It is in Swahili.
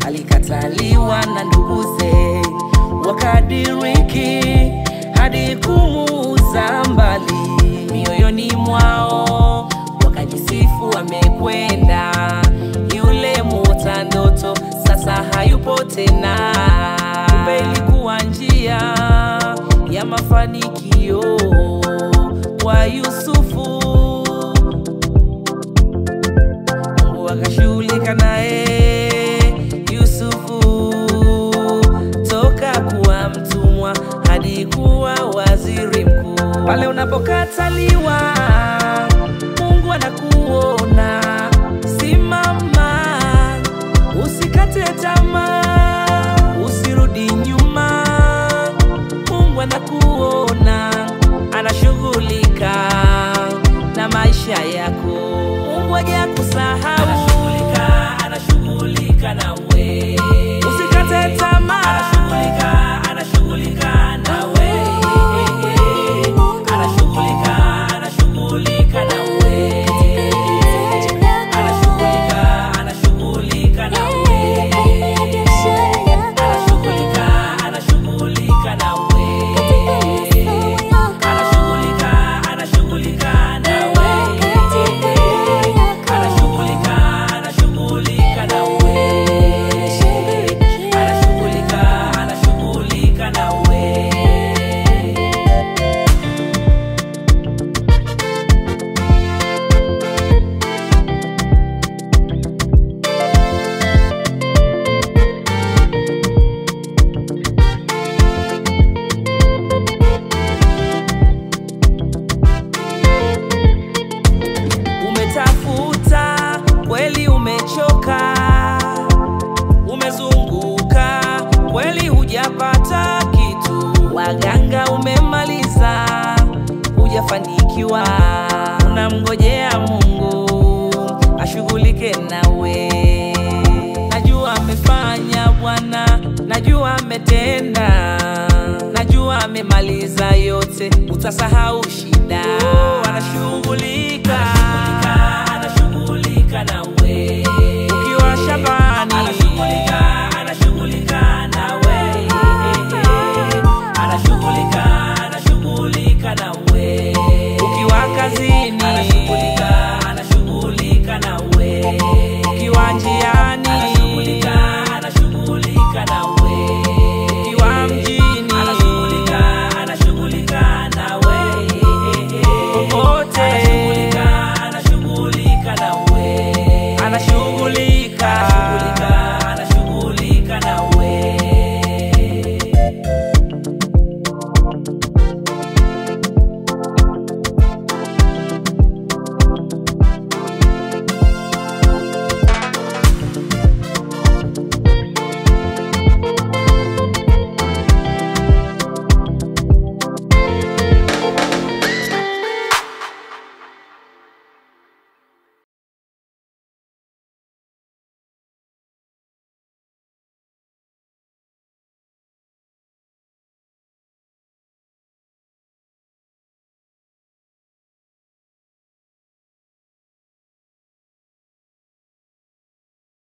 Alikataliwa na nduguze, wakadiriki hadi kumuuza mbali. Mioyoni mwao wakajisifu wamekwenda, yule muota ndoto sasa hayupo tena. Kumbe ilikuwa njia ya mafanikio kwa Yusufu. Mungu akashughulika naye hadi kuwa waziri mkuu. Pale unapokataliwa, Mungu anakuona. Simama, usikate tamaa, usirudi nyuma. Mungu anakuona, anashughulika na maisha yako. Mungu hajakusahau, anashughulika nawe. Usikate tamaa, kweli umechoka, umezunguka, kweli hujapata kitu. Waganga umemaliza, hujafanikiwa. Unamngojea Mungu ashughulike nawe. Najua amefanya Bwana, najua ametenda, najua amemaliza yote, utasahau shida. Anashughulika nawe.